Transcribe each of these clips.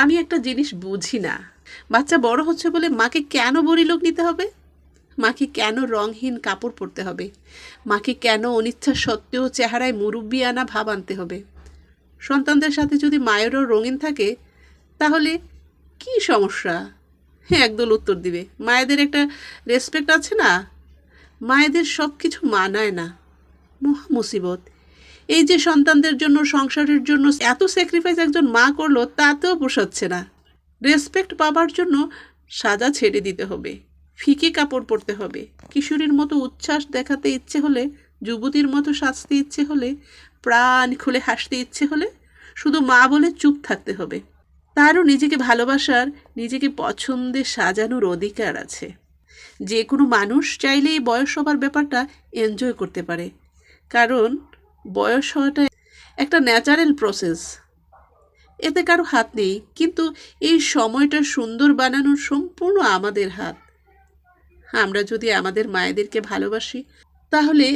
আমি একটা জিনিস বুঝি না, বাচ্চা বড় হচ্ছে বলে মাকে কেন বড়িলোক নিতে হবে? মাকে কেন রঙহীন কাপড় পরতে হবে? মাকে কেন অনিচ্ছা সত্ত্বেও চেহারায় মুরব্বিয়ানা ভাব আনতে হবে? সন্তানদের সাথে যদি মায়েরও রঙিন থাকে তাহলে কি সমস্যা? হ্যাঁ, একদল উত্তর দিবে, মায়েদের একটা রেসপেক্ট আছে না, মায়েদের সব কিছু মানায় না। মহা মুসিবত। এই যে সন্তানদের জন্য, সংসারের জন্য এত স্যাক্রিফাইস একজন মা করলো, তাতেও পোষাচ্ছে না। রেসপেক্ট পাবার জন্য সাজা ছেড়ে দিতে হবে, ফিকে কাপড় পরতে হবে, কিশোরীর মতো উচ্ছ্বাস দেখাতে ইচ্ছে হলে, যুবতীর মতো সাজতে ইচ্ছে হলে, প্রাণ খুলে হাসতে ইচ্ছে হলে শুধু মা বলে চুপ থাকতে হবে। তারও নিজেকে ভালোবাসার, নিজেকে পছন্দে সাজানোর অধিকার আছে। যে কোনো মানুষ চাইলে এই বয়স হবার ব্যাপারটা এনজয় করতে পারে, কারণ বয়স হওয়াটা একটা ন্যাচারাল প্রসেস, এতে কারো হাত নেই। কিন্তু এই সময়টা সুন্দর বানানোর সম্পূর্ণ আমাদের হাত। আমরা যদি আমাদের মায়েদেরকে ভালোবাসি, তাহলে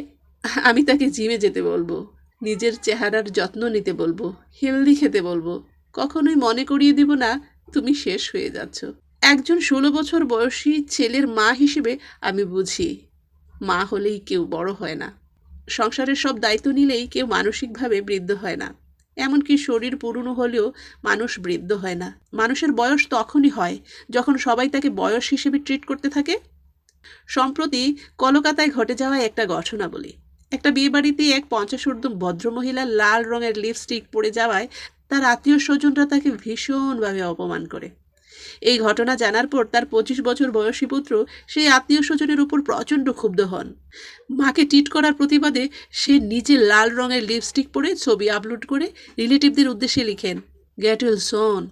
আমি তাকে জিমে যেতে বলবো, নিজের চেহারার যত্ন নিতে বলবো, হেলদি খেতে বলবো। কখনোই মনে করিয়ে দিব না তুমি শেষ হয়ে যাচ্ছ। একজন 16 বছর বয়সী ছেলের মা হিসেবে আমি বুঝি, মা হলেই কেউ বড় হয় না, সংসারের সব দায়িত্ব নিলেই কেউ মানসিকভাবে বৃদ্ধ হয় না। এমনকি শরীর পুরনো হলেও মানুষ বৃদ্ধ হয় না। মানুষের বয়স তখনই হয় যখন সবাই তাকে বয়স হিসেবে ট্রিট করতে থাকে। সম্প্রতি কলকাতায় ঘটে যাওয়া একটা ঘটনা বলি। একটা বিয়েবাড়িতে এক 50 ঊর্ধ্ব ভদ্রমহিলা লাল রঙের লিপস্টিক পরে যাওয়ায় তার আত্মীয় স্বজনরা তাকে ভীষণভাবে অপমান করে। এই ঘটনা জানার পর তার 25 বছর বয়সী পুত্র সেই আত্মীয় স্বজনের উপর প্রচণ্ড ক্ষুব্ধ হন। মাকে টিট করার প্রতিবাদে সে নিজে লাল রঙের লিপস্টিক পরে ছবি আপলোড করে রিলেটিভদের উদ্দেশ্যে লিখেন, গেট উইল সোন।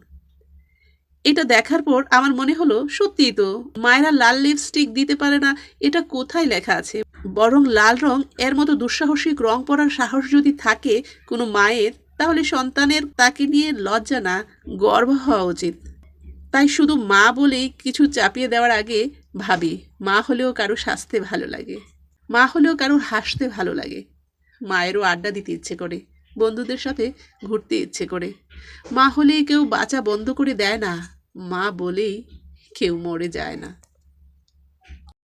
এটা দেখার পর আমার মনে হলো, সত্যিই তো, মায়েরা লাল লিপস্টিক দিতে পারে না এটা কোথায় লেখা আছে? বরং লাল রং এর মতো দুঃসাহসিক রং পরার সাহস যদি থাকে কোনো মায়ের, তাহলে সন্তানের তাকে নিয়ে লজ্জা না, গর্ব হওয়া উচিত। তাই শুধু মা বলেই কিছু চাপিয়ে দেওয়ার আগে ভাবি, মা হলেও কারো সাজতে ভালো লাগে, মা হলেও কারো হাসতে ভালো লাগে, মায়েরও আড্ডা দিতে ইচ্ছে করে, বন্ধুদের সাথে ঘুরতে ইচ্ছে করে। মা হলেই কেউ বাঁচা বন্ধ করে দেয় না, মা বলেই কেউ মরে যায় না।